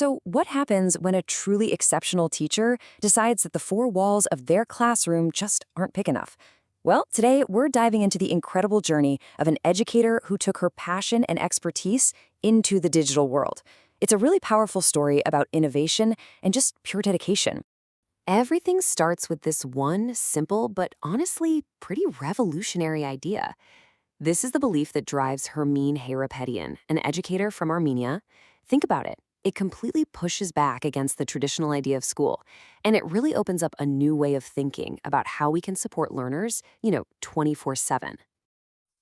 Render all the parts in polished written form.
So, what happens when a truly exceptional teacher decides that the four walls of their classroom just aren't big enough? Well, today we're diving into the incredible journey of an educator who took her passion and expertise into the digital world. It's a really powerful story about innovation and just pure dedication. Everything starts with this one simple but honestly pretty revolutionary idea. This is the belief that drives Hermine Hayrapetyan, an educator from Armenia. Think about it. It completely pushes back against the traditional idea of school, and it really opens up a new way of thinking about how we can support learners, 24/7.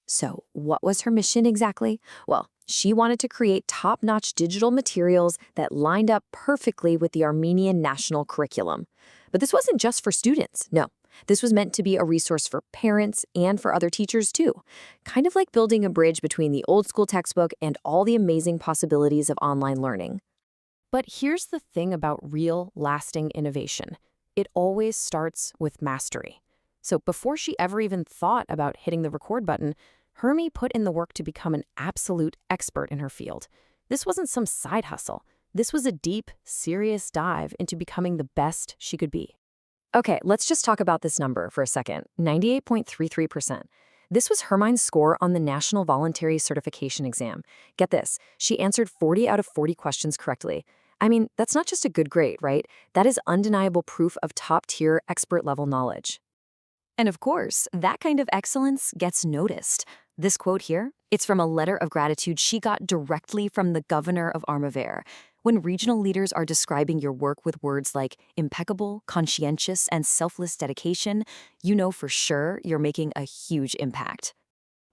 So, what was her mission exactly? Well, she wanted to create top-notch digital materials that lined up perfectly with the Armenian national curriculum. But this wasn't just for students, no. This was meant to be a resource for parents and for other teachers too, kind of like building a bridge between the old school textbook and all the amazing possibilities of online learning. But here's the thing about real, lasting innovation. It always starts with mastery. So before she ever even thought about hitting the record button, Hermie put in the work to become an absolute expert in her field. This wasn't some side hustle. This was a deep, serious dive into becoming the best she could be. Okay, let's just talk about this number for a second, 98.33%. This was Hermine's score on the National Voluntary Certification Exam. Get this, she answered 40 out of 40 questions correctly. I mean, that's not just a good grade, right? That is undeniable proof of top-tier, expert-level knowledge. And of course, that kind of excellence gets noticed. This quote here, it's from a letter of gratitude she got directly from the governor of Armenia. When regional leaders are describing your work with words like impeccable, conscientious, and selfless dedication, you know for sure you're making a huge impact.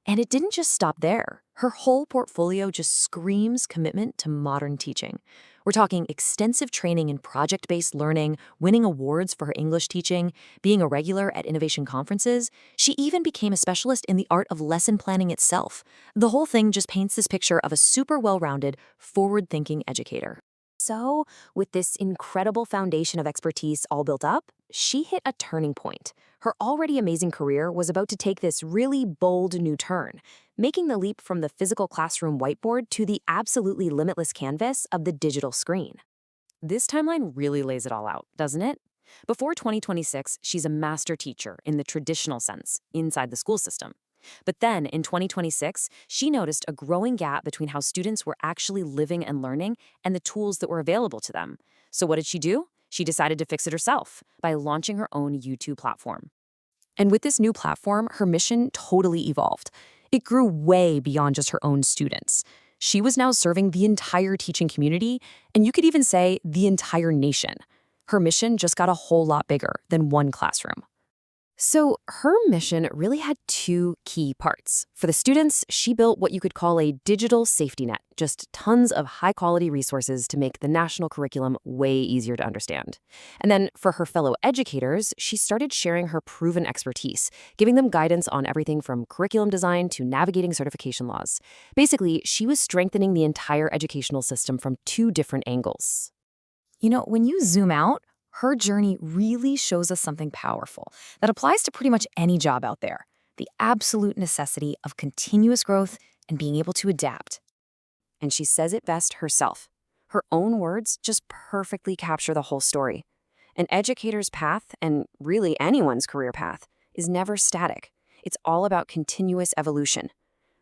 And it didn't just stop there. Her whole portfolio just screams commitment to modern teaching. We're talking extensive training in project-based learning, winning awards for her English teaching, being a regular at innovation conferences. She even became a specialist in the art of lesson planning itself. The whole thing just paints this picture of a super well-rounded, forward-thinking educator. So, with this incredible foundation of expertise all built up, she hit a turning point. Her already amazing career was about to take this really bold new turn, making the leap from the physical classroom whiteboard to the absolutely limitless canvas of the digital screen. This timeline really lays it all out, doesn't it? Before 2026, she's a master teacher in the traditional sense, inside the school system. But then, in 2026, she noticed a growing gap between how students were actually living and learning and the tools that were available to them. So what did she do? She decided to fix it herself by launching her own YouTube platform. And with this new platform, her mission totally evolved. It grew way beyond just her own students. She was now serving the entire teaching community, and you could even say the entire nation. Her mission just got a whole lot bigger than one classroom. So her mission really had two key parts. For the students, she built what you could call a digital safety net, just tons of high-quality resources to make the national curriculum way easier to understand. And then for her fellow educators, she started sharing her proven expertise, giving them guidance on everything from curriculum design to navigating certification laws. Basically, she was strengthening the entire educational system from two different angles. When you zoom out, her journey really shows us something powerful that applies to pretty much any job out there, the absolute necessity of continuous growth and being able to adapt. And she says it best herself. Her own words just perfectly capture the whole story. An educator's path, and really anyone's career path, is never static. It's all about continuous evolution.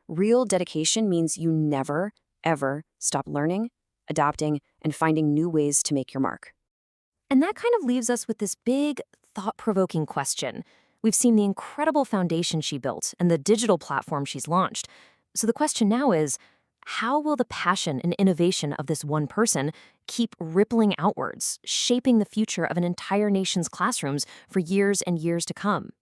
Real dedication means you never, ever stop learning, adapting, and finding new ways to make your mark. And that kind of leaves us with this big, thought-provoking question. We've seen the incredible foundation she built and the digital platform she's launched. So the question now is, how will the passion and innovation of this one person keep rippling outwards, shaping the future of an entire nation's classrooms for years and years to come?